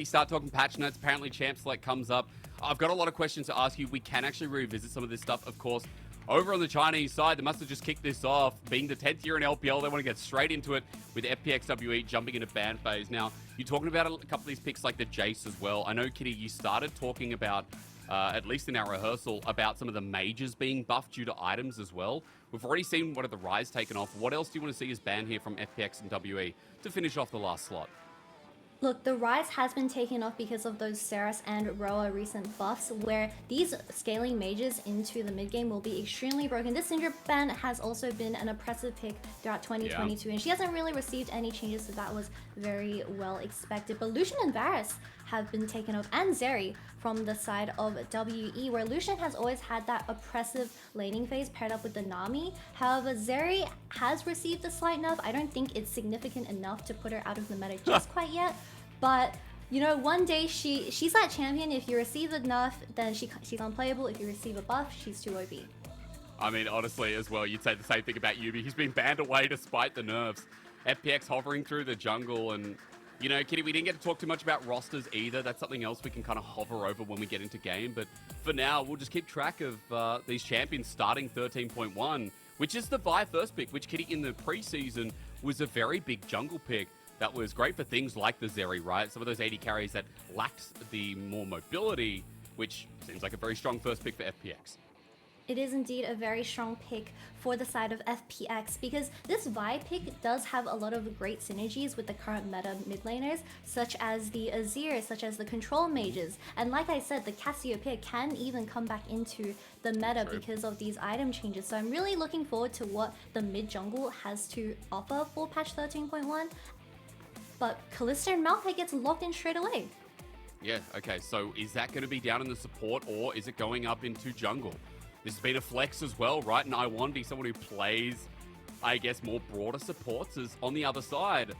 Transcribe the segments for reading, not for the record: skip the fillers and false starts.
You start talking patch notes, apparently Champ Select comes up. I've got a lot of questions to ask you. We can actually revisit some of this stuff, of course. Over on the Chinese side, they must have just kicked this off. Being the 10th year in LPL, they want to get straight into it with FPX WE jumping into ban phase. Now, you're talking about a couple of these picks like the Jace as well. I know, Kitty, you started talking about, at least in our rehearsal, about some of the majors being buffed due to items as well. We've already seen one of the Rise taken off. What else do you want to see as ban here from FPX and WE to finish off the last slot? Look, the Rise has been taken off because of those Saras and Roa recent buffs, where these scaling mages into the mid game will be extremely broken. This Syndra ban has also been an oppressive pick throughout 2022, and she hasn't really received any changes, so that was very well expected. But Lucian and Varus have been taken off, and Zeri from the side of WE, where Lucian has always had that oppressive laning phase paired up with the Nami. However, Zeri has received a slight nerf. I don't think it's significant enough to put her out of the meta just quite yet. But, you know, one day she's that champion. If you receive a nerf, then she's unplayable. If you receive a buff, she's too OP. I mean, honestly, as well, you'd say the same thing about Yubi. He's been banned away despite the nerfs. FPX hovering through the jungle. And, you know, Kitty, we didn't get to talk too much about rosters either. That's something else we can kind of hover over when we get into game. But for now, we'll just keep track of these champions starting 13.1, which is the Vi first pick, which, Kitty, in the preseason was a very big jungle pick. That was great for things like the Zeri, right? Some of those 80 carries that lacked the more mobility, which seems like a very strong first pick for FPX. It is indeed a very strong pick for the side of FPX, because this Vi pick does have a lot of great synergies with the current meta mid laners, such as the Azir, such as the control mages. And like I said, the Cassiopeia can even come back into the meta because of these item changes. So I'm really looking forward to what the mid jungle has to offer for patch 13.1. But Kalista and Malphite gets locked in straight away. Yeah, okay, so is that going to be down in the support, or is it going up into jungle? This has been a flex as well, right? And I1 be someone who plays, I guess, more broader supports is on the other side.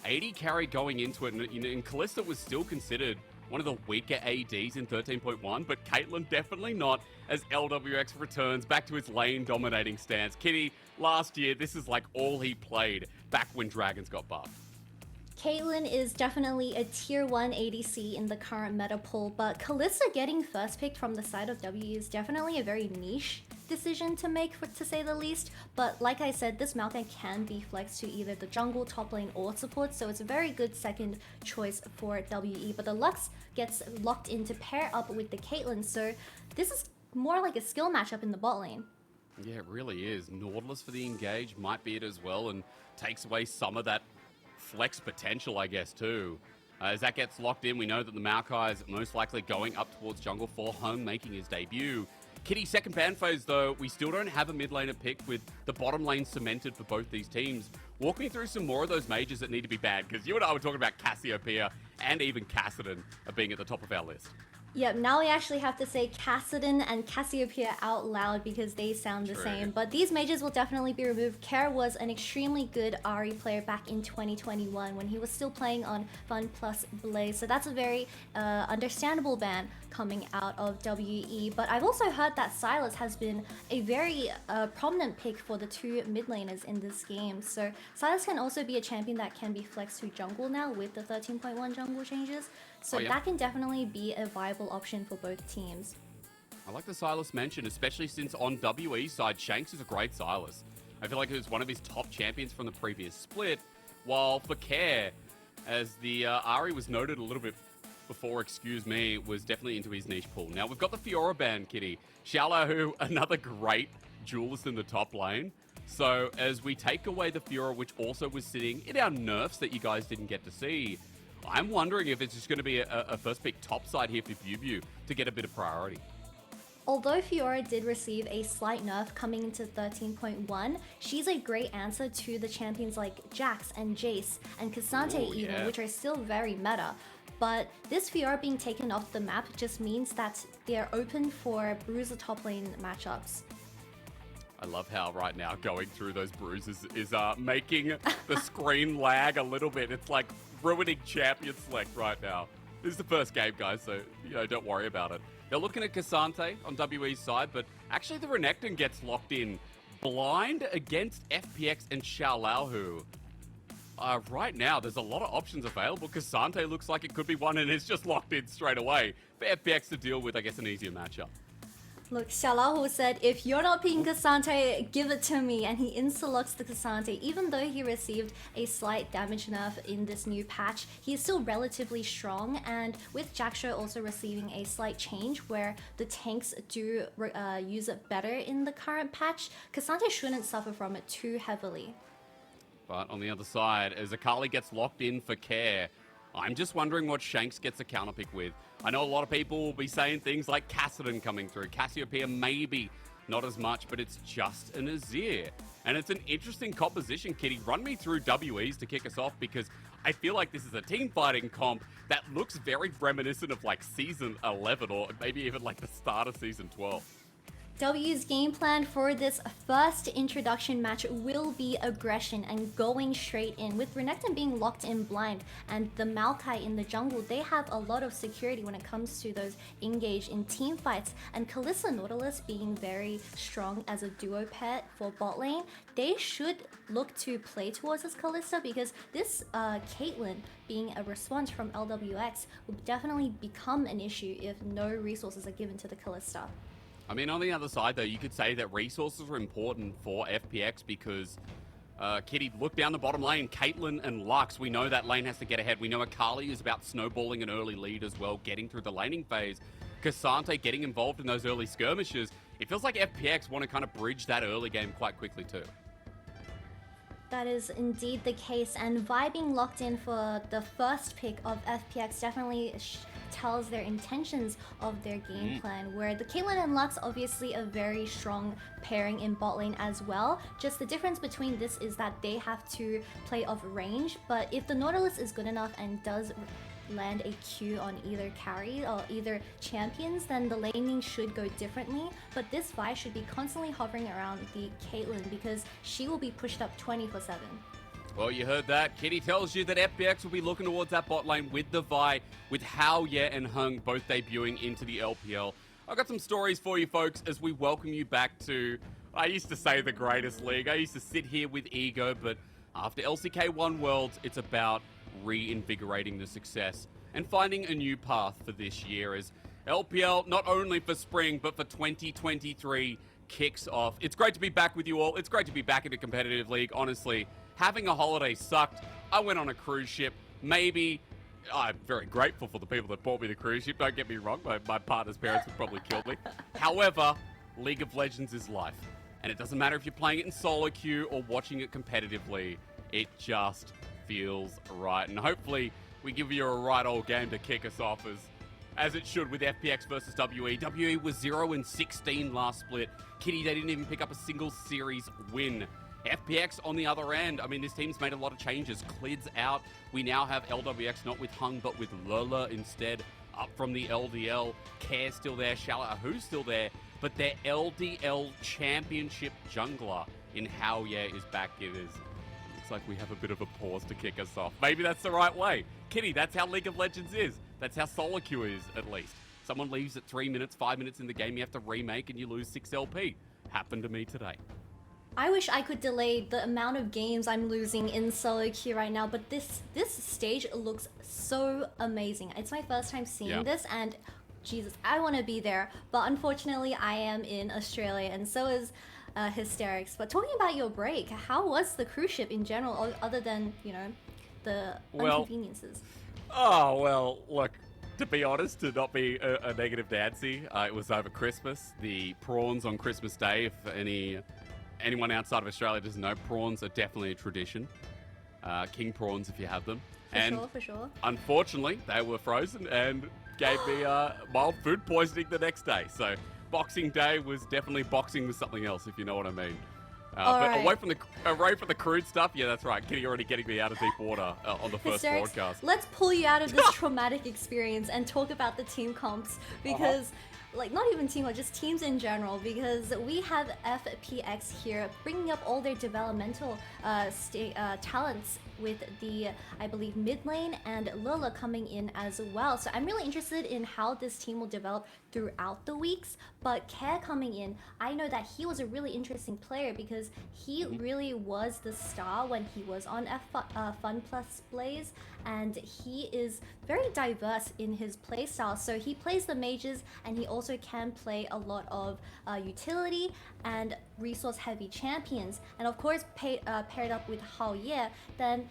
80 carry going into it, and Kalista was still considered one of the weaker ADs in 13.1, but Caitlyn definitely not, as LWX returns back to his lane-dominating stance. Kitty, last year, this is like all he played back when Dragons got buffed. Caitlyn is definitely a tier 1 ADC in the current meta pool, but Kalista getting first picked from the side of W is definitely a very niche decision to make, to say the least. But like I said, this Malphite can be flexed to either the jungle, top lane, or support, so it's a very good second choice for WE. But the Lux gets locked in to pair up with the Caitlyn, so this is more like a skill matchup in the bot lane. Yeah, it really is. Nautilus for the engage might be it as well, and takes away some of that flex potential, I guess, too. As that gets locked in, we know that the Maokai is most likely going up towards jungle for home, making his debut. Kitty, second ban phase, though, we still don't have a mid laner pick with the bottom lane cemented for both these teams. Walk me through some more of those mages that need to be banned, because you and I were talking about Cassiopeia and even Kassadin being at the top of our list. Yep, now we actually have to say Kassadin and Cassiopeia out loud because they sound the same. But these mages will definitely be removed. Kerr was an extremely good Ahri player back in 2021 when he was still playing on FunPlus Blaze. So that's a very understandable ban coming out of WE. But I've also heard that Sylas has been a very prominent pick for the two mid laners in this game. So Sylas can also be a champion that can be flexed to jungle now with the 13.1 jungle changes. So that can definitely be a viable option for both teams. I like the Sylas mention, especially since on WE's side, Shanks is a great Sylas. I feel like it was one of his top champions from the previous split, while for Kerr, as the Ahri was noted a little bit before, excuse me, was definitely into his niche pool. Now, we've got the Fiora ban, Kitty. Xi'an, another great duelist in the top lane. So, as we take away the Fiora, which also was sitting in our nerfs that you guys didn't get to see, I'm wondering if it's just going to be a first pick top side here for Bubu to get a bit of priority. Although Fiora did receive a slight nerf coming into 13.1, she's a great answer to the champions like Jax and Jace and Cassante even, which are still very meta. But this Fiora being taken off the map just means that they're open for bruiser top lane matchups. I love how right now going through those bruises is making the screen lag a little bit. It's like ruining champion select right now. This is the first game, guys, so don't worry about it. They're looking at Cassante on WE's side, but actually the Renekton gets locked in blind against FPX and Xiaolahu. Right now, there's a lot of options available. Cassante looks like it could be one, and it's just locked in straight away for FPX to deal with, I guess, an easier matchup. Look, Xiaolahu said, if you're not picking Cassante, give it to me. And he insta-locks the Cassante. Even though he received a slight damage nerf in this new patch, he is still relatively strong. And with Jackshow also receiving a slight change where the tanks do use it better in the current patch, Cassante shouldn't suffer from it too heavily. But on the other side, as Akali gets locked in for care, I'm just wondering what Shanks gets a counterpick with. I know a lot of people will be saying things like Kassadin coming through. Cassiopeia maybe not as much, but it's just an Azir. And it's an interesting composition, Kitty. Run me through WEs to kick us off, because I feel like this is a team fighting comp that looks very reminiscent of like Season 11 or maybe even like the start of Season 12. W's game plan for this first introduction match will be aggression and going straight in. With Renekton being locked in blind and the Maokai in the jungle, they have a lot of security when it comes to those engaged in team fights. And Kalista Nautilus being very strong as a duo pet for bot lane, they should look to play towards this Kalista, because this Caitlyn being a response from LWX will definitely become an issue if no resources are given to the Kalista. I mean, on the other side, though, you could say that resources are important for FPX because, Kitty, look down the bottom lane. Caitlyn and Lux, we know that lane has to get ahead. We know Akali is about snowballing an early lead as well, getting through the laning phase. Cassante getting involved in those early skirmishes. It feels like FPX want to kind of bridge that early game quite quickly, too. That is indeed the case, and Vi being locked in for the first pick of FPX definitely tells their intentions of their game plan, where the Caitlyn and Lux obviously a very strong pairing in bot lane as well. Just the difference between this is that they have to play off range, but if the Nautilus is good enough and does land a Q on either carry or either champions, then the laning should go differently. But this Vi should be constantly hovering around the Caitlyn because she will be pushed up 24/7. Well, you heard that. Kitty tells you that FPX will be looking towards that bot lane with the Vi, with Xi'an and Hung both debuting into the LPL. I've got some stories for you folks as we welcome you back to, I used to say the greatest league. I used to sit here with ego, but after LCK1 Worlds, it's about reinvigorating the success and finding a new path for this year as LPL, not only for spring, but for 2023 kicks off. It's great to be back with you all. It's great to be back in a competitive league, honestly. Having a holiday sucked. I went on a cruise ship. Maybe I'm very grateful for the people that bought me the cruise ship. Don't get me wrong. My partner's parents would probably kill me. However, League of Legends is life. And it doesn't matter if you're playing it in solo queue or watching it competitively. It just feels right. And hopefully we give you a right old game to kick us off as it should with FPX versus WE. WE was 0-16 last split. Kitty, they didn't even pick up a single series win. FPX on the other end, I mean, this team's made a lot of changes. Clid's out. We now have LWX not with Hung, but with Lola instead. Up from the LDL. Care's still there. Xi'an still there. But their LDL championship jungler in Xi'an is back. It looks like we have a bit of a pause to kick us off. Maybe that's the right way. Kitty, that's how League of Legends is. That's how solo queue is, at least. Someone leaves at 3 minutes, 5 minutes in the game, you have to remake and you lose 6 LP. Happened to me today. I wish I could delay the amount of games I'm losing in solo queue right now, but this stage looks so amazing. It's my first time seeing this, and Jesus, I want to be there. But unfortunately, I am in Australia, and so is Hysterics. But talking about your break, how was the cruise ship in general, other than, you know, the inconveniences? Oh, well, look, to be honest, to not be a negative Nancy, it was over Christmas. The prawns on Christmas Day, if anyone outside of Australia doesn't know, prawns are definitely a tradition. King prawns, if you have them. For sure. Unfortunately, they were frozen and gave me mild food poisoning the next day. So Boxing Day was definitely boxing with something else, if you know what I mean. But away from the crude stuff, yeah, that's right. Kitty already getting me out of deep water on the first broadcast. Let's pull you out of this traumatic experience and talk about the team comps, because like not even team, but just teams in general, because we have FPX here bringing up all their developmental talents with the, I believe, mid lane, and Lila coming in as well. So I'm really interested in how this team will develop throughout the weeks. But Care coming in, I know that he was a really interesting player because he really was the star when he was on FunPlus Blaze, and he is very diverse in his playstyle. So he plays the mages, and he also can play a lot of utility and resource heavy champions. And of course, paired up with Xi'an, then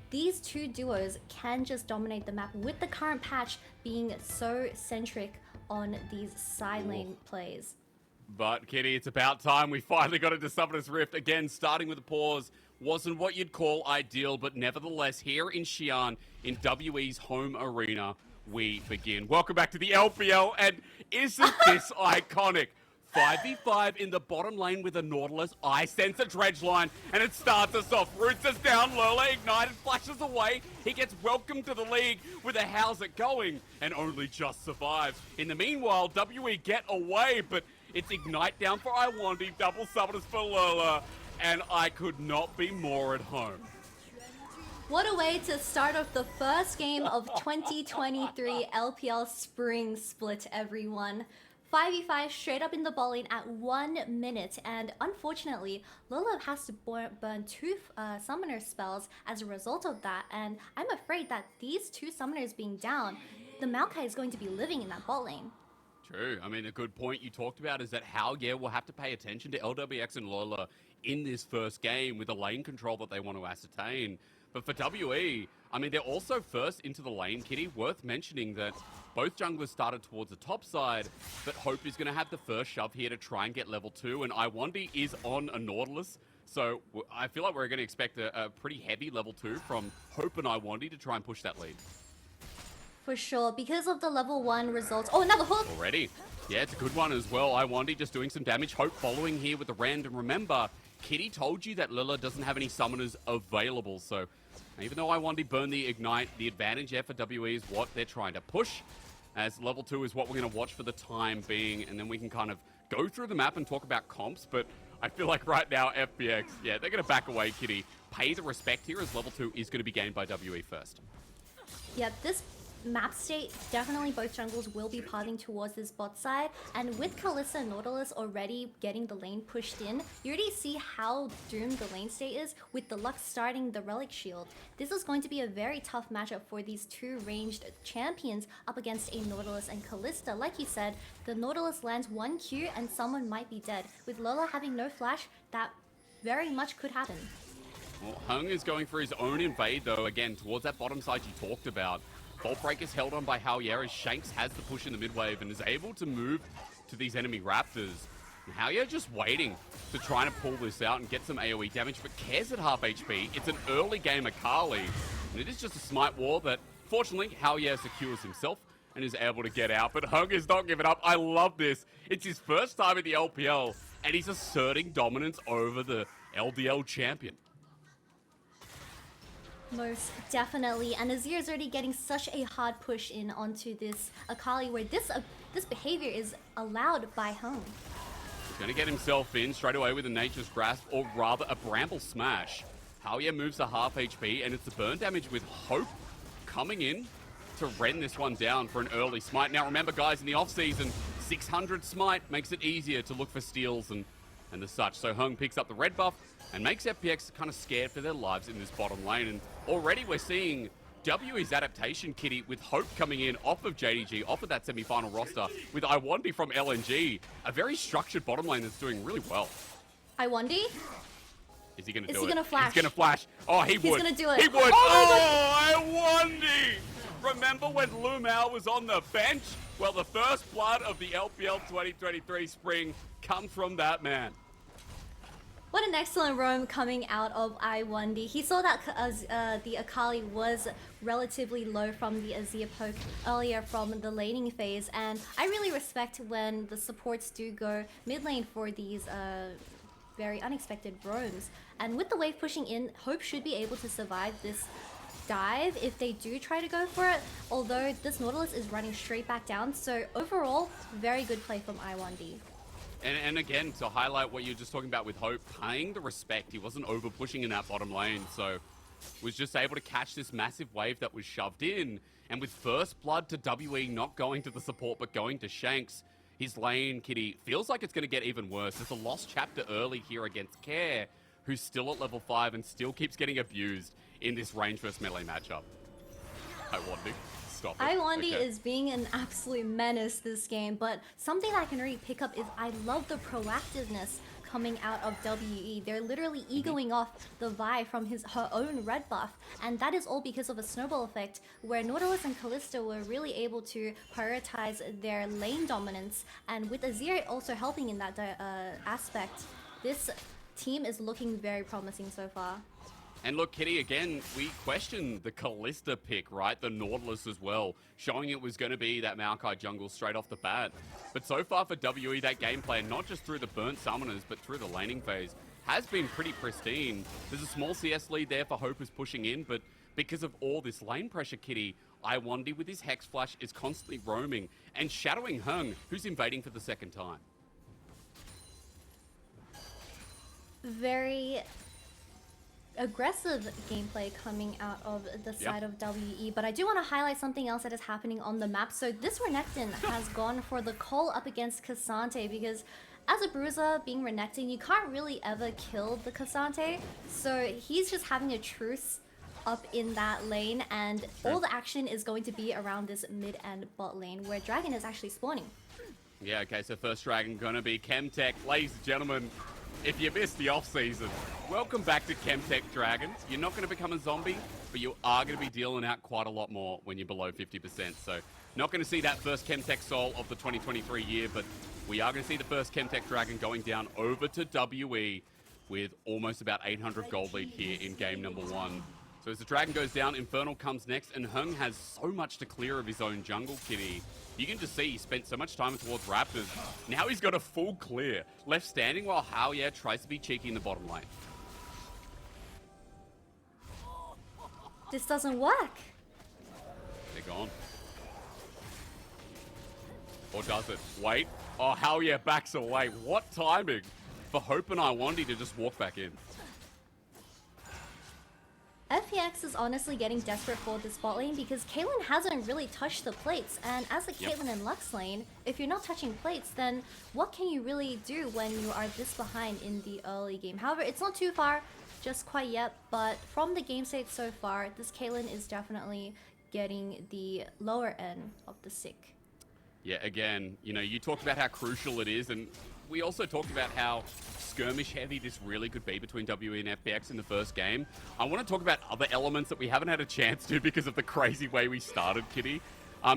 these two duos can just dominate the map, with the current patch being so centric on these side lane plays. But Kitty, it's about time we finally got into Summoner's Rift. Again, starting with a pause. Wasn't what you'd call ideal, but nevertheless, here in Xi'an, in WE's home arena, we begin. Welcome back to the LPL, and isn't this iconic? 5v5 in the bottom lane with a Nautilus. I sense a dredge line, and it starts us off. Roots us down, Lola ignited, flashes away. He gets welcomed to the league with a how's it going, and only just survives. In the meanwhile, WE get away, but it's ignite down for Iwandi, double summoners for Lola, and I could not be more at home. What a way to start off the first game of 2023 LPL Spring Split, everyone. 5v5 straight up in the ball lane at 1 minute, and unfortunately, Lola has to burn 2 summoner spells as a result of that, and I'm afraid that these 2 summoners being down, the Maokai is going to be living in that bot lane. True. I mean, a good point you talked about is that Xi'an will have to pay attention to LWX and Lola in this first game with the lane control that they want to ascertain. But for WE, I mean, they're also first into the lane, Kitty. Worth mentioning that both junglers started towards the top side, but Hope is going to have the first shove here to try and get level 2, and Iwandi is on a Nautilus. So I feel like we're going to expect a pretty heavy level 2 from Hope and Iwandi to try and push that lead. For sure, because of the level 1 results. Oh, another hook! Already. Yeah, it's a good one as well. Iwandi just doing some damage. Hope following here with the rend. And remember, Kitty told you that Lila doesn't have any summoners available. So even though Iwandi burned the ignite, the advantage there for WE is what they're trying to push. As level 2 is what we're going to watch for the time being. And then we can kind of go through the map and talk about comps. But I feel like right now, FPX, yeah, they're going to back away, Kitty. Pay the respect here as level 2 is going to be gained by WE first. Yeah, this map state, definitely both jungles will be pathing towards this bot side, and with Kalista and Nautilus already getting the lane pushed in, you already see how doomed the lane state is with the Lux starting the Relic Shield. This is going to be a very tough matchup for these 2 ranged champions up against a Nautilus and Kalista. Like you said, the Nautilus lands 1 Q and someone might be dead. With Lola having no flash, that very much could happen. Well, Hung is going for his own invade though, again, towards that bottom side you talked about. Vault Break is held on by Xi'an as Shanks has the push in the mid wave and is able to move to these enemy Raptors. And Xi'an just waiting to try and pull this out and get some AoE damage, but Cares at half HP. It's an early game Akali, and it is just a smite wall that, fortunately, Xi'an secures himself and is able to get out. But Hung is not giving up. I love this. It's his first time in the LPL, and he's asserting dominance over the LDL champion. Most definitely, and Azir is already getting such a hard push in onto this Akali, where this behavior is allowed by Hung. He's going to get himself in straight away with a Nature's Grasp, or rather a Bramble Smash. Xi'an moves to half HP, and it's the burn damage with Hope coming in to rend this one down for an early smite. Now remember guys, in the off-season, 600 smite makes it easier to look for steals and the such. So Hung picks up the red buff and makes FPX kind of scared for their lives in this bottom lane. And already we're seeing WE's adaptation, Kitty, with Hope coming in off of JDG, off of that semi-final roster, with Iwandi from LNG. A very structured bottom lane that's doing really well. Iwandi? Is he going to do it? Is he going to flash? He's going to flash. Oh, he would. He's going to do it. He would. Oh, Iwandi! Remember when Lumao was on the bench? Well, the first blood of the LPL 2023 spring comes from that man. What an excellent roam coming out of Iwandi. He saw that the Akali was relatively low from the Azir poke earlier from the laning phase, and I really respect when the supports do go mid lane for these very unexpected roams. And with the wave pushing in, Hope should be able to survive this dive if they do try to go for it, although this Nautilus is running straight back down. So overall, very good play from I1D. And again, to highlight what you were just talking about with Hope, paying the respect. He wasn't over pushing in that bottom lane, so was just able to catch this massive wave that was shoved in. And with first blood to WE not going to the support but going to Shanks, his lane, Kitty, feels like it's going to get even worse. There's a lost chapter early here against Care, who's still at level 5 and still keeps getting abused in this range versus melee matchup. I1D. Stop it. I1D is being an absolute menace this game, but something that I can really pick up is I love the proactiveness coming out of WE. They're literally egoing off the Vi from her own red buff, and that is all because of a snowball effect where Nautilus and Kalista were really able to prioritize their lane dominance, and with Azir also helping in that aspect, this team is looking very promising so far. And look, Kitty, again, we questioned the Kalista pick, right? The Nautilus as well, showing it was going to be that Maokai jungle straight off the bat. But so far for WE, that game plan, not just through the burnt summoners, but through the laning phase, has been pretty pristine. There's a small CS lead there for Hope is pushing in, but because of all this lane pressure, Kitty, I1D with his Hex Flash is constantly roaming and shadowing Hung, who's invading for the second time. Very aggressive gameplay coming out of the side of WE, but I do want to highlight something else that is happening on the map. So this Renekton has gone for the call up against Cassante because as a bruiser being Renekton, you can't really ever kill the Cassante, so he's just having a truce up in that lane, and all the action is going to be around this mid and bot lane where Dragon is actually spawning. Yeah, okay, so first Dragon gonna be Chemtech. Ladies and gentlemen, if you missed the off-season, welcome back to Chemtech Dragons. You're not going to become a zombie, but you are going to be dealing out quite a lot more when you're below 50%. So not going to see that first Chemtech soul of the 2023 year, but we are going to see the first Chemtech Dragon going down over to WE with almost about 800 gold lead here in game number 1. So as the Dragon goes down, Infernal comes next, and Hung has so much to clear of his own jungle, Kitty. You can just see he spent so much time towards Raptors. Now he's got a full clear. Left standing while Hao tries to be cheeky in the bottom lane. This doesn't work. They're gone. Or does it? Wait. Oh, Hao backs away. What timing for Hope and I1D to just walk back in. FPX is honestly getting desperate for this bot lane because Caitlyn hasn't really touched the plates, and as a Caitlyn and Lux lane, if you're not touching plates, then what can you really do when you are this behind in the early game? However, it's not too far just quite yet, but from the game state so far, this Caitlyn is definitely getting the lower end of the stick. Yeah, again, you know, you talked about how crucial it is, and we also talked about how skirmish heavy this really could be between WE and FPX in the first game. I want to talk about other elements that we haven't had a chance to because of the crazy way we started, Kitty.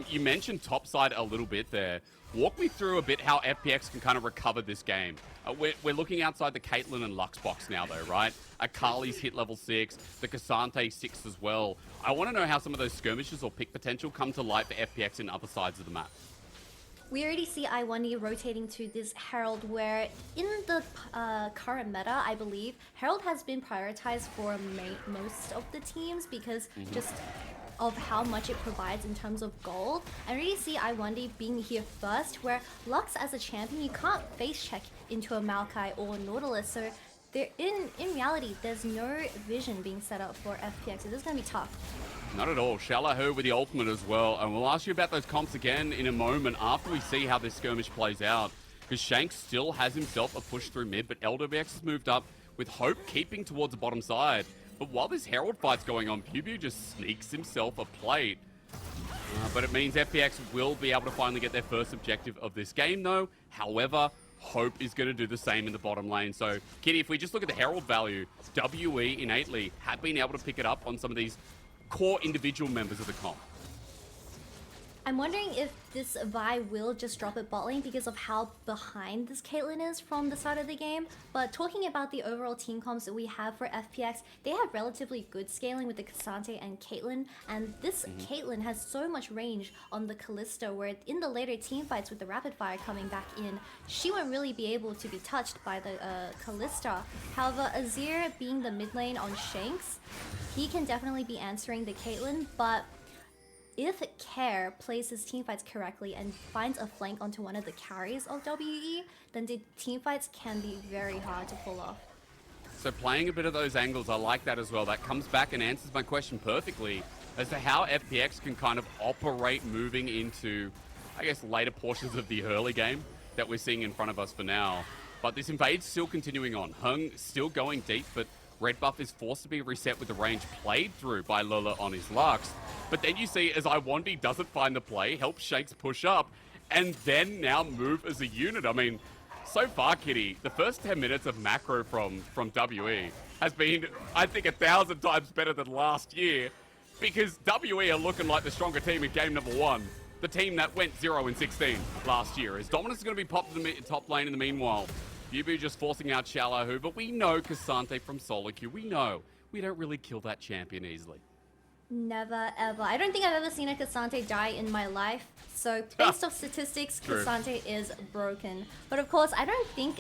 You mentioned topside a little bit there. Walk me through a bit how FPX can kind of recover this game. We're looking outside the Caitlyn and Lux box now though, right? Akali's hit level 6, the Cassante 6 as well. I want to know how some of those skirmishes or pick potential come to light for FPX in other sides of the map. We already see I1D rotating to this Herald, where in the current meta, I believe, Herald has been prioritized for most of the teams because just of how much it provides in terms of gold. I really see I1D being here first, where Lux as a champion, you can't face check into a Maokai or Nautilus, so in reality, there's no vision being set up for FPX, so this is going to be tough. Not at all. Shallow with the ultimate as well. And we'll ask you about those comps again in a moment after we see how this skirmish plays out. Because Shanks still has himself a push through mid, but LWX has moved up with Hope keeping towards the bottom side. But while this Herald fight's going on, Pubu just sneaks himself a plate. But it means FPX will be able to finally get their first objective of this game though. However, Hope is going to do the same in the bottom lane. So, Kitty, if we just look at the Herald value, WE innately have been able to pick it up on some of these core individual members of the comp. I'm wondering if this Vi will just drop it bot lane because of how behind this Caitlyn is from the start of the game. But talking about the overall team comps that we have for FPX, they have relatively good scaling with the Cassante and Caitlyn. And this Caitlyn has so much range on the Kalista, where in the later team fights with the Rapid Fire coming back in, she won't really be able to be touched by the Kalista. However, Azir being the mid lane on Shanks, he can definitely be answering the Caitlyn, but if Care plays his teamfights correctly and finds a flank onto one of the carries of WE, then the teamfights can be very hard to pull off. So playing a bit of those angles, I like that as well. That comes back and answers my question perfectly as to how FPX can kind of operate moving into, I guess, later portions of the early game that we're seeing in front of us for now. But this invade's still continuing on. Hung still going deep, but red buff is forced to be reset with the range played through by Lola on his Lux. But then you see as Iwandi doesn't find the play, helps Shanks push up, and then now move as a unit. I mean, so far, Kitty, the first 10 minutes of macro from WE has been, I think, 1,000 times better than last year, because WE are looking like the stronger team in game number 1. The team that went 0-16 last year. As Dominus is going to be popped in the top lane in the meanwhile. Yubu just forcing out Shallow, but we know Cassante from solo queue. We know we don't really kill that champion easily. Never ever. I don't think I've ever seen a Cassante die in my life. So based off statistics, True. Cassante is broken. But of course, I don't think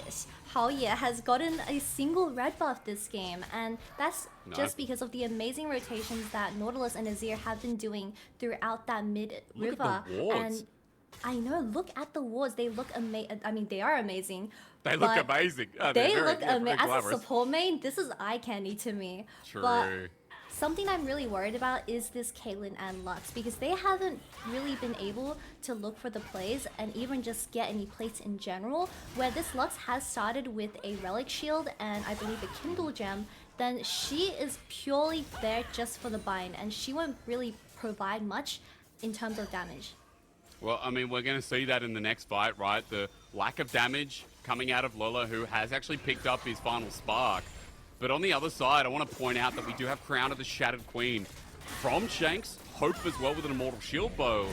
Haoye has gotten a single red buff this game. And that's just because of the amazing rotations that Nautilus and Azir have been doing throughout that mid-river. Look at the wards. And I know, look at the wards. They look amazing. I mean, they are amazing. They look amazing. They look amazing. As a support main, this is eye candy to me. True. But something I'm really worried about is this Caitlyn and Lux, because they haven't really been able to look for the plays and even just get any plates in general. Where this Lux has started with a Relic Shield and I believe a Kindle Gem, then she is purely there just for the bind and she won't really provide much in terms of damage. Well, I mean, we're going to see that in the next fight, right? The lack of damage coming out of Lola, who has actually picked up his final spark. But on the other side, I want to point out that we do have Crown of the Shattered Queen from Shanks, Hope as well with an Immortal Shield Bow.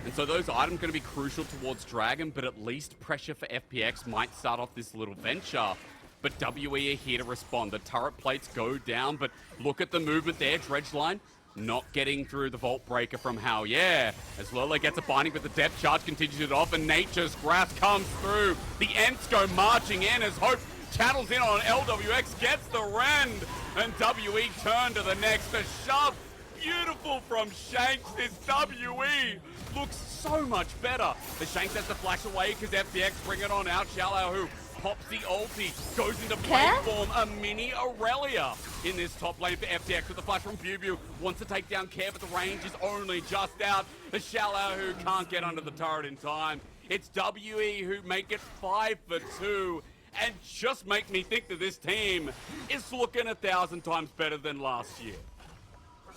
And so those items are going to be crucial towards Dragon, but at least pressure for FPX might start off this little venture. But WE are here to respond. The turret plates go down, but look at the movement there, Dredgeline. Not getting through the Vault Breaker from Hao. Yeah, as Lola gets a binding, but the depth charge continues it off, and Nature's Grasp comes through. The Ents go marching in as Hope chattels in on LWX, gets the rend, and WE turn to the next. The shove, beautiful from Shanks. This WE looks so much better. The Shanks has to flash away because FPX bring it on out. Shallow, who pops the ulti, goes into blade form, a mini Aurelia in this top lane for FPX with the flash from Bubu. Wants to take down Care, but the range is only just out. The Shallow, who can't get under the turret in time. It's WE who make it 5 for 2. And just make me think that this team is looking 1,000 times better than last year.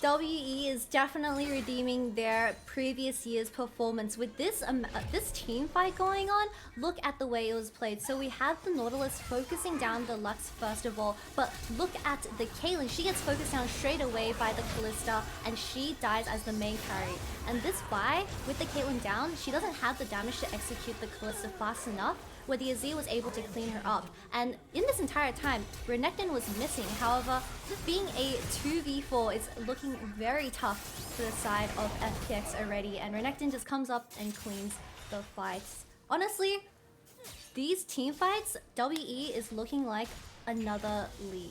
WE is definitely redeeming their previous year's performance with this this team fight going on. Look at the way it was played. So we have the Nautilus focusing down the Lux first of all, but look at the Caitlyn. She gets focused down straight away by the Kalista and she dies as the main carry. And this Vi, with the Caitlyn down, she doesn't have the damage to execute the Kalista fast enough, where the Azir was able to clean her up. And in this entire time, Renekton was missing. However, being a 2v4 is looking very tough to the side of FPX already, and Renekton just comes up and cleans the fights. Honestly, these team fights, WE is looking like another league.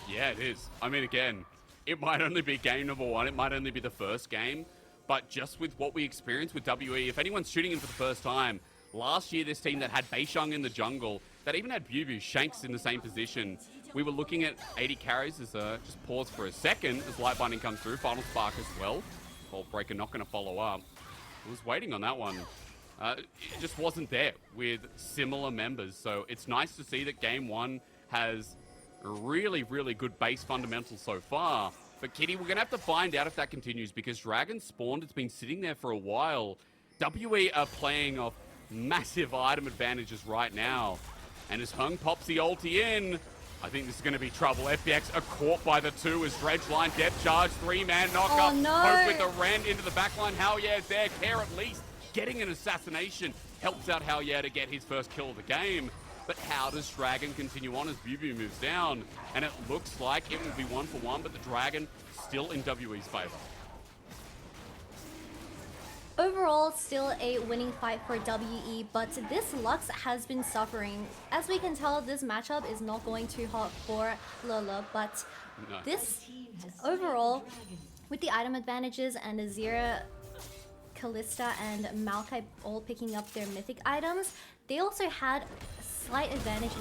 Yeah, it is. I mean, again, it might only be game number 1, it might only be the first game, but just with what we experienced with WE, if anyone's shooting in for the first time, last year, this team that had Beishang in the jungle, that even had Bubu, Shanks in the same position, we were looking at 80 carries as just pause for a second as Light Binding comes through, Final Spark as well. Vault Breaker not going to follow up. I was waiting on that one. It just wasn't there with similar members, so it's nice to see that Game 1 has really, really good base fundamentals so far. But Kitty, we're going to have to find out if that continues, because Dragon spawned, it's been sitting there for a while. WE are playing off massive item advantages right now. And as Hung pops the ulti in, I think this is going to be trouble. FPX are caught by the 2 as Dredgeline depth charge, 3-man knockup. Oh, no. Hope with the Rend into the backline. Howyeah's there. Care at least getting an assassination helps out Howyeah to get his first kill of the game. But how does Dragon continue on as BuBu moves down? And it looks like it will be 1-for-1, but the Dragon still in WE's favor. Overall, still a winning fight for WE, but this Lux has been suffering. As we can tell, this matchup is not going too hot for Lola, but No. this overall, with the item advantages and Azira, Kalista, and Maokai all picking up their mythic items, they also had a slight advantage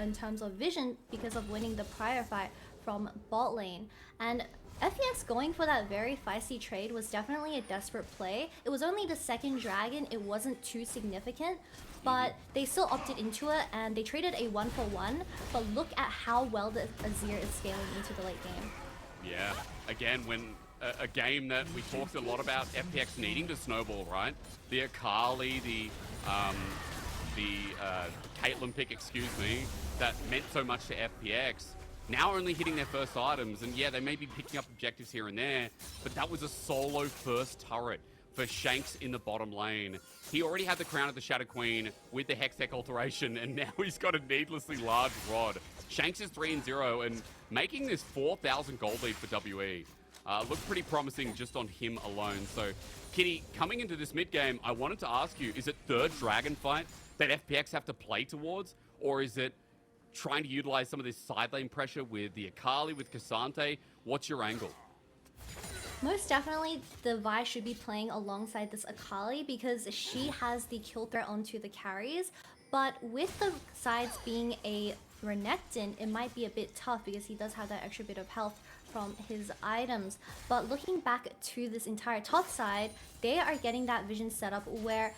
in terms of vision because of winning the prior fight from bot lane. And FPX going for that very feisty trade was definitely a desperate play. It was only the second dragon, it wasn't too significant, but they still opted into it and they traded a 1-for-1, but look at how well the Azir is scaling into the late game. Yeah, again, when a game that we talked a lot about FPX needing to snowball, right? The Akali, the Caitlyn pick, excuse me, that meant so much to FPX. Now only hitting their first items, and yeah, they may be picking up objectives here and there, but that was a solo first turret for Shanks in the bottom lane. He already had the crown of the Shadow Queen with the Hextech alteration, and now he's got a needlessly large rod. Shanks is 3-0, and making this 4,000 gold lead for WE looked pretty promising just on him alone. So, Kitty, coming into this mid game, I wanted to ask you, is it third dragon fight that FPX have to play towards, or is it trying to utilize some of this side lane pressure with the Akali, with Cassante? What's your angle? Most definitely, the Vi should be playing alongside this Akali because she has the kill threat onto the carries. But with the sides being a Renekton, it might be a bit tough because he does have that extra bit of health from his items. But looking back to this entire top side, they are getting that vision set up where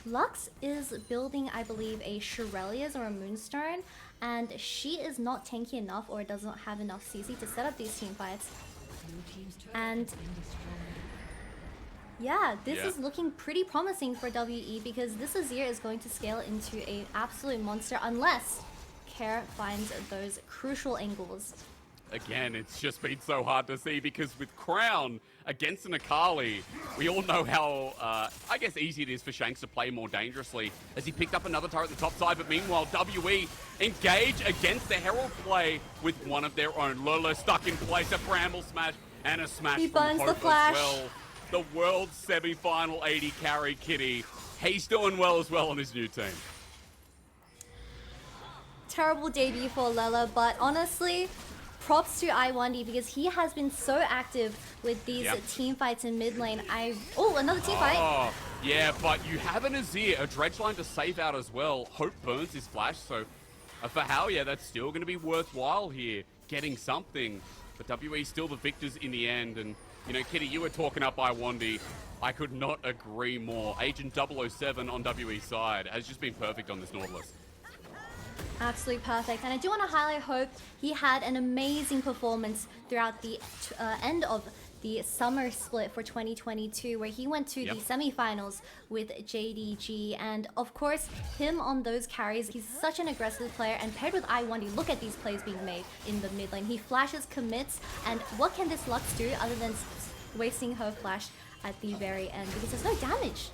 Lux is building, I believe, a Shirelia's or a Moonstone, and she is not tanky enough or does not have enough CC to set up these team fights. And yeah, this is looking pretty promising for WE because this Azir is going to scale into an absolute monster unless Care finds those crucial angles. Again, it's just been so hard to see because with Crown against an Akali, we all know how, I guess, easy it is for Shanks to play more dangerously as he picked up another turret at the top side. But meanwhile, WE engage against the Herald play with one of their own. Lola stuck in place, a Bramble smash and a smash He from burns Hope the flash. as well. The world semi-final 80 carry Kitty. He's doing well as well on his new team. Terrible debut for Lela, but honestly, props to I1D because he has been so active with these team fights in mid lane. Oh, another team fight. Oh, yeah, but you have an Azir, a Dredgeline to save out as well. Hope burns his flash, so for Howyeah, that's still going to be worthwhile here, getting something. But WE still the victors in the end. And, you know, Kitty, you were talking up I1D. I could not agree more. Agent 007 on WE's side has just been perfect on this Nautilus. Absolutely perfect. And I do want to highlight Hope. He had an amazing performance throughout the end of the summer split for 2022, where he went to the semifinals with JDG. And of course, him on those carries, he's such an aggressive player. And paired with I1D, look at these plays being made in the mid lane. He flashes, commits, and what can this Lux do other than wasting her flash at the very end? Because there's no damage.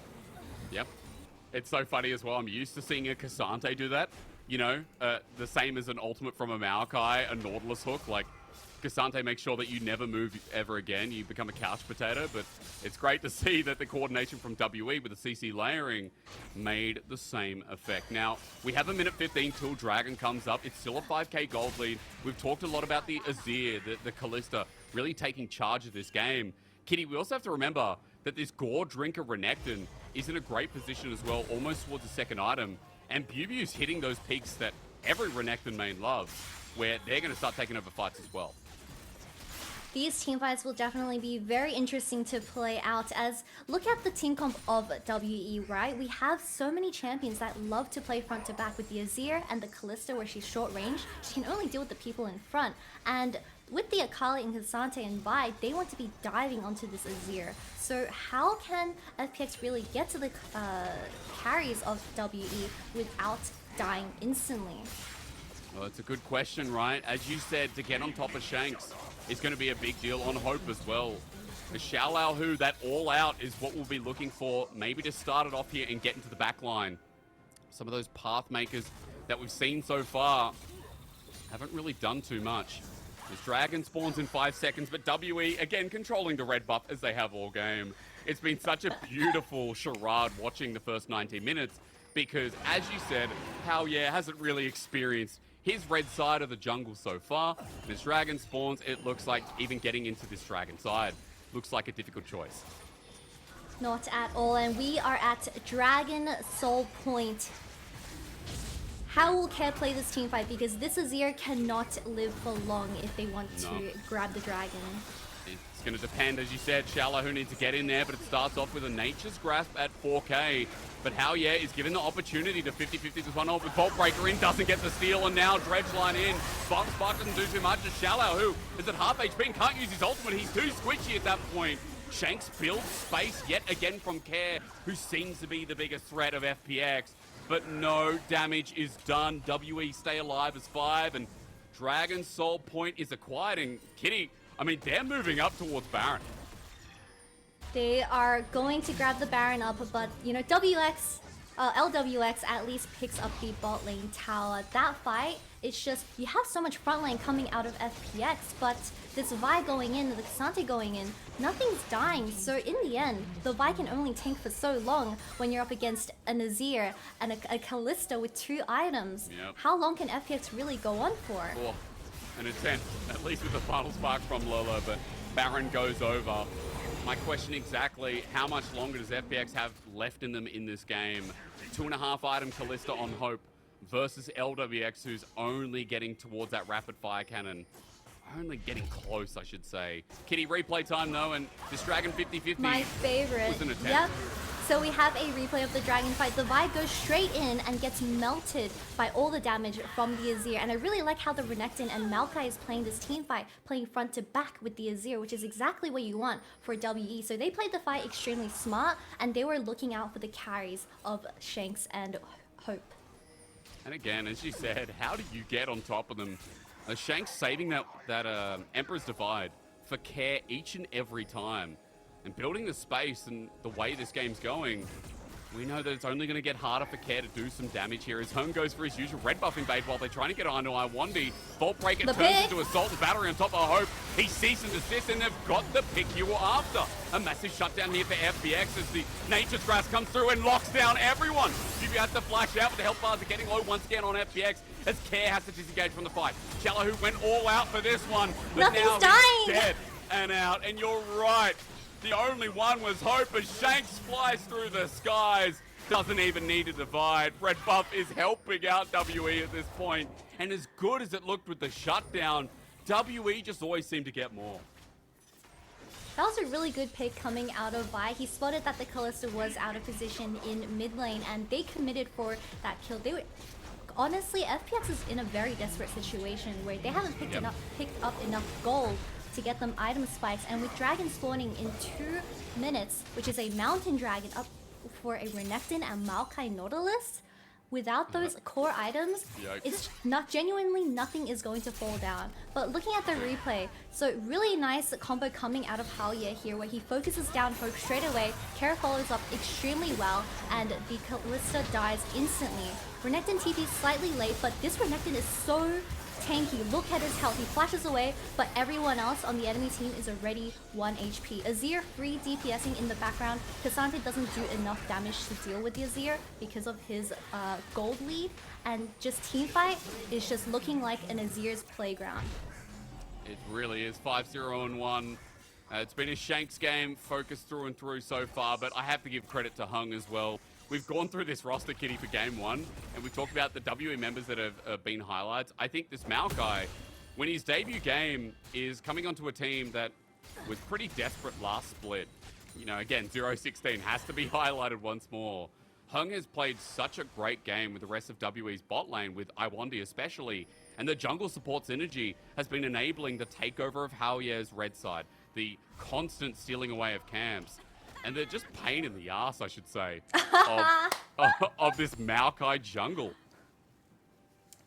Yep. It's so funny as well. I'm used to seeing a Cassante do that. You know, the same as an ultimate from a Maokai, a Nautilus hook. Like, Cassante makes sure that you never move ever again. You become a couch potato, but it's great to see that the coordination from WE with the CC layering made the same effect. Now, we have a minute 15 till Dragon comes up. It's still a 5k gold lead. We've talked a lot about the Azir, the Kalista, really taking charge of this game. Kitty, we also have to remember that this Gore Drinker Renekton is in a great position as well, almost towards the second item. And BuBu's hitting those peaks that every Renekton main loves, where they're going to start taking over fights as well. These team fights will definitely be very interesting to play out as look at the team comp of WE, right? We have so many champions that love to play front to back with the Azir and the Kalista where she's short range. She can only deal with the people in front. And with the Akali and Cassante and Vi, they want to be diving onto this Azir. So how can FPX really get to the carries of WE without dying instantly? Well, it's a good question, right? As you said, to get on top of Shanks is going to be a big deal on Hope as well. The Xiao, that all-out is what we'll be looking for, maybe to start it off here and get into the back line. Some of those path makers that we've seen so far haven't really done too much. This Dragon spawns in 5 seconds, but WE, again, controlling the red buff as they have all game. It's been such a beautiful charade watching the first 90 minutes because, as you said, Xi'an hasn't really experienced his red side of the jungle so far. And as Dragon spawns, it looks like even getting into this Dragon side looks like a difficult choice. Not at all, and we are at Dragon Soul Point. How will Care play this team fight? Because this Azir cannot live for long if they want to grab the dragon. It's going to depend, as you said, Xi'an who needs to get in there, but it starts off with a Nature's Grasp at 4k. But Xi'an is given the opportunity to 50-50 this one off with Vault Breaker in, doesn't get the steal, and now Dredge line in. Spark doesn't do too much. Xi'an, who is at half HP and can't use his ultimate, he's too squishy at that point. Shanks builds space yet again from Care, who seems to be the biggest threat of FPX. But no damage is done. WE stay alive as 5, and Dragon Soul Point is acquired. And Kitty, I mean, they're moving up towards Baron. They are going to grab the Baron up, but, you know, LWX at least picks up the bot lane tower. That fight, it's just, you have so much front lane coming out of FPX, but this Vi going in, the Xi'an going in, nothing's dying. So in the end, the Vi can only tank for so long when you're up against an Azir and a Kalista with 2 items. Yep. How long can FPX really go on for? Oh, an attempt, at least with the final spark from Lola, but Baron goes over. My question exactly, how much longer does FPX have left in them in this game? 2.5 item Kalista on Hope versus LWX, who's only getting towards that rapid fire cannon. Only getting close, I should say. Kitty, replay time though, and this Dragon 50-50 my favorite. was an attempt. Yep. So we have a replay of the Dragon fight. The Vi goes straight in and gets melted by all the damage from the Azir. And I really like how the Renekton and Maokai is playing this team fight, playing front to back with the Azir, which is exactly what you want for WE. So they played the fight extremely smart, and they were looking out for the carries of Shanks and Hope. And again, as you said, how do you get on top of them? Shanks saving that Emperor's Divide for Care each and every time. And building the space and the way this game's going, we know that it's only going to get harder for Care to do some damage here as Home goes for his usual red buffing bait while they're trying to get onto I1B. Vault Breaker turns into Assault and Battery on top of Hope. He cease and desist, and they've got the pick you were after. A massive shutdown here for FPX as the Nature's Grasp comes through and locks down everyone. QB has to flash out, but the health bars are getting low once again on FPX as Care has to disengage from the fight. Xi'an, who went all out for this one, but now he's dead and out. And you're right. The only one was Hope as Shanks flies through the skies. Doesn't even need a divide. Red buff is helping out WE at this point. And as good as it looked with the shutdown, WE just always seemed to get more. That was a really good pick coming out of Vi. He spotted that the Kalista was out of position in mid lane, and they committed for that kill. They were... Honestly, FPX is in a very desperate situation where they haven't picked up enough gold to get them item spikes, and with Dragon spawning in 2 minutes, which is a Mountain Dragon up for a Renekton and Maokai Nautilus, without those core items, it's not genuinely nothing is going to fall down. But looking at the replay, so really nice combo coming out of Xi'an here, where he focuses down Hope straight away. Kara follows up extremely well, and the Kalista dies instantly. Renekton TP slightly late, but this Renekton is so tanky. Look at his health. He flashes away, but everyone else on the enemy team is already 1 HP. Azir free DPSing in the background. Cassandra doesn't do enough damage to deal with the Azir because of his gold lead, and just teamfight is just looking like an Azir's playground. It really is. 5-0-1. It's been a Shanks game, focused through and through so far, but I have to give credit to Hung as well. We've gone through this roster, Kitty, for Game 1, and we've talked about the WE members that have been highlights. I think this Maokai, when his debut game, is coming onto a team that was pretty desperate last split. You know, again, 0-16 has to be highlighted once more. Hung has played such a great game with the rest of WE's bot lane, with Iwandi especially, and the jungle support synergy has been enabling the takeover of Xi'an's red side, the constant stealing away of camps. And they're just pain in the ass, I should say, of this Maokai jungle.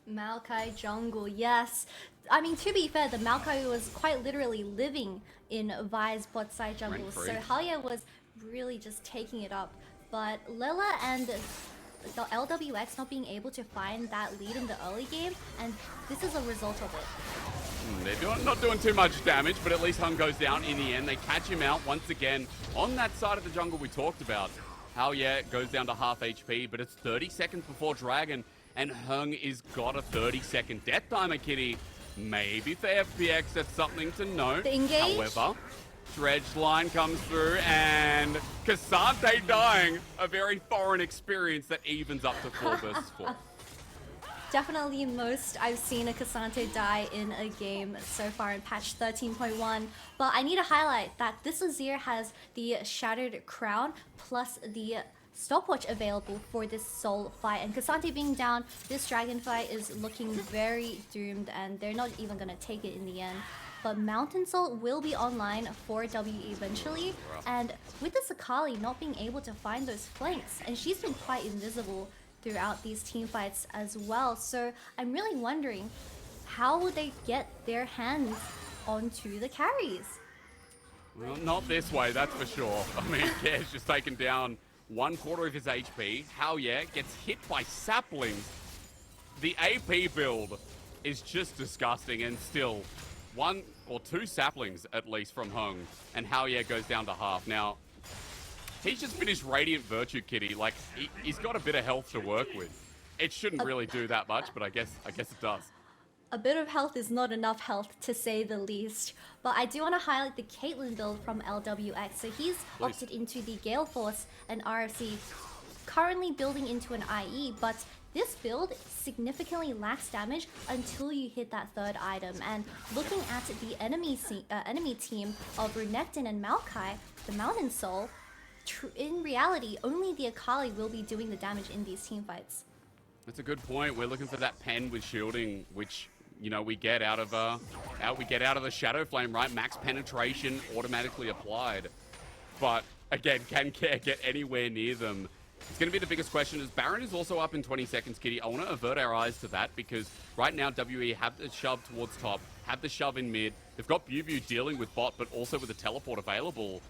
Maokai jungle, yes. I mean, to be fair, the Maokai was quite literally living in Vi's bot side jungle, so Rent-free. Halia was really just taking it up. But Lila and the LWX not being able to find that lead in the early game, and this is a result of it. They're not doing too much damage, but at least Hung goes down in the end. They catch him out once again on that side of the jungle we talked about. How it goes down to half HP, but it's 30 seconds before Dragon, and Hung is got a 30-second death timer, Kitty. Maybe for FPX, that's something to note. The engage? However, Dredge line comes through, and Cassante dying, a very foreign experience that evens up to 4 versus 4. Definitely most I've seen a Cassante die in a game so far in patch 13.1. But I need to highlight that this Azir has the Shattered Crown plus the stopwatch available for this soul fight. And Cassante being down, this dragon fight is looking very doomed, and they're not even going to take it in the end. But Mountain Soul will be online for WE eventually, and with the Sakali not being able to find those flanks, and she's been quite invisible throughout these team fights as well. So I'm really wondering, how will they get their hands onto the carries? Well, not this way, that's for sure. I mean, Care's just taken down 1/4 of his HP. Gets hit by saplings. The AP build is just disgusting, and still 1 or 2 saplings at least from Hung, and goes down to half. Now, he's just finished Radiant Virtue, Kitty. Like, he's got a bit of health to work with. It shouldn't really do that much, but I guess it does. A bit of health is not enough health, to say the least. But I do want to highlight the Caitlyn build from LWX. So he's opted into the Gale Force and RFC, currently building into an IE, but this build significantly lacks damage until you hit that 3rd item. And looking at the enemy team of Renekton and Maokai, the Mountain Soul, in reality, only the Akali will be doing the damage in these team fights. That's a good point. We're looking for that pen with shielding, which we get out of the Shadow Flame, right? Max penetration automatically applied. But again, can Care get anywhere near them? It's going to be the biggest question. As Baron is also up in 20 seconds, Kitty, I want to avert our eyes to that, because right now WE have the shove towards top, have the shove in mid. They've got Bubu dealing with bot, but also with the teleport available.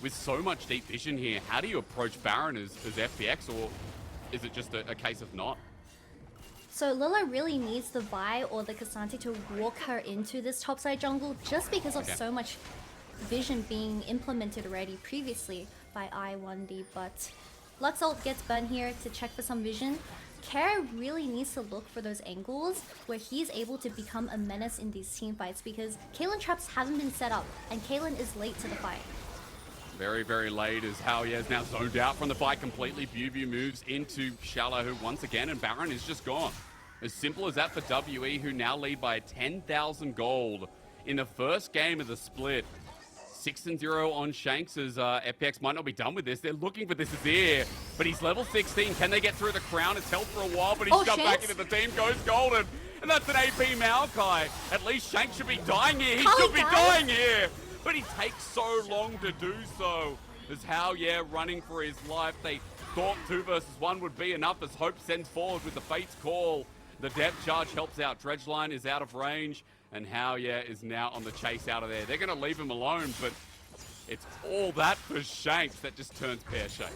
With so much deep vision here, how do you approach Baron as FPX, or is it just a case of not? So Lila really needs the Vi or the Cassante to walk her into this topside jungle, just because of so much vision being implemented already previously by I1D. But Luxalt gets burned here to check for some vision. Care really needs to look for those angles where he's able to become a menace in these team fights, because Caitlyn traps haven't been set up, and Caitlyn is late to the fight. Very, very late, as is now zoned out from the fight completely. Bubu moves into Shallow, who once again, and Baron is just gone. As simple as that for WE, who now lead by 10,000 gold in the first game of the split. 6-0 on Shanks, as FPX might not be done with this. They're looking for this Azir, but he's level 16. Can they get through the crown? It's held for a while, but he's got back into the team, goes golden. And that's an AP Maokai. At least Shanks should be dying here. He should be dying here. But he takes so long to do so. As running for his life. They thought 2 versus 1 would be enough, as Hope sends forward with the Fate's Call. The depth charge helps out. Dredgeline is out of range, and is now on the chase out of there. They're going to leave him alone, but it's all that for Shanks that just turns pear-shaped.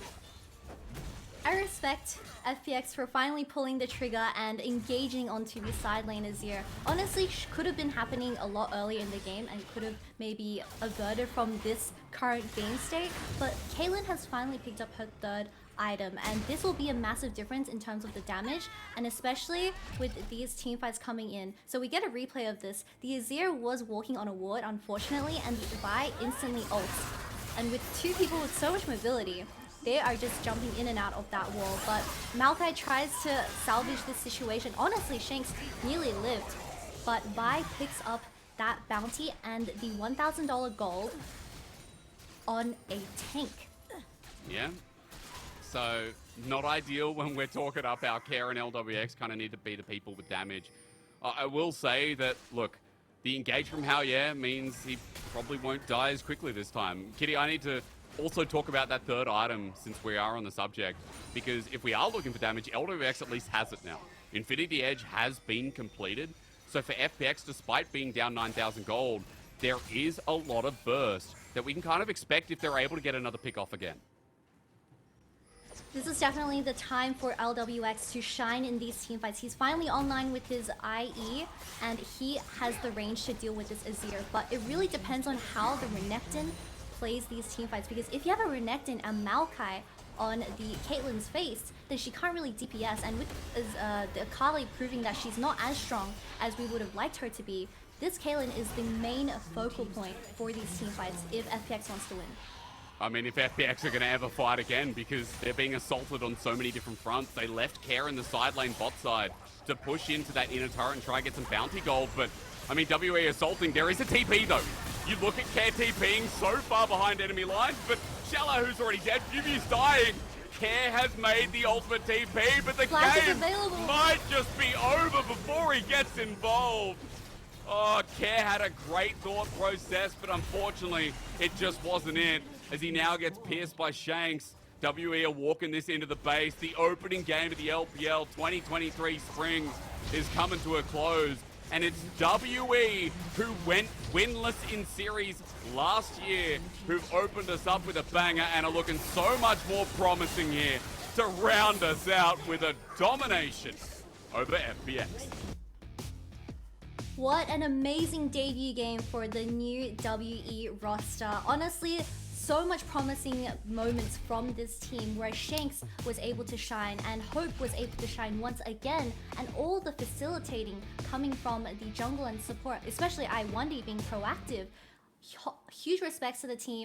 I respect FPX for finally pulling the trigger and engaging onto the side lane Azir. Honestly, could have been happening a lot earlier in the game and could have maybe averted from this current game state, but Caitlyn has finally picked up her 3rd item, and this will be a massive difference in terms of the damage, and especially with these team fights coming in. So we get a replay of this. The Azir was walking on a ward, unfortunately, and the Vi instantly ults. And with 2 people with so much mobility, they are just jumping in and out of that wall. But Maokai tries to salvage this situation. Honestly, Shanks nearly lived, but Vi picks up that bounty and the $1,000 gold on a tank. Yeah. So, not ideal when we're talking up our Care and LWX. Kind of need to be the people with damage. I will say that, look, the engage from means he probably won't die as quickly this time. Kitty, I need to also talk about that 3rd item, since we are on the subject, because if we are looking for damage, LWX at least has it now. Infinity Edge has been completed. So for FPX, despite being down 9,000 gold, there is a lot of burst that we can kind of expect if they're able to get another pick off again. This is definitely the time for LWX to shine in these team fights. He's finally online with his IE, and he has the range to deal with this Azir. But it really depends on how the Renekton plays these team fights, because if you have a Renekton and Maokai on the Caitlyn's face, then she can't really DPS. And with the Akali proving that she's not as strong as we would have liked her to be, this Caitlyn is the main focal point for these team fights if FPX wants to win. I mean, if FPX are going to ever fight again, because they're being assaulted on so many different fronts. They left Care in the side lane bot side to push into that inner turret and try and get some bounty gold. But, I mean, WE assaulting. There is a TP, though. You look at Care TPing so far behind enemy lines, but Shallow, who's already dead, Fumi's dying. Care has made the ultimate TP, but the game might just be over before he gets involved. Oh, Care had a great thought process, but unfortunately, it just wasn't it. As he now gets pierced by Shanks. WE are walking this into the base. The opening game of the LPL 2023 Spring is coming to a close. And it's WE who went winless in series last year, who've opened us up with a banger and are looking so much more promising here to round us out with a domination over FPX. What an amazing debut game for the new WE roster. Honestly, so much promising moments from this team where Shanks was able to shine and Hope was able to shine once again, and all the facilitating coming from the jungle and support, especially I1D being proactive. Huge respects to the team.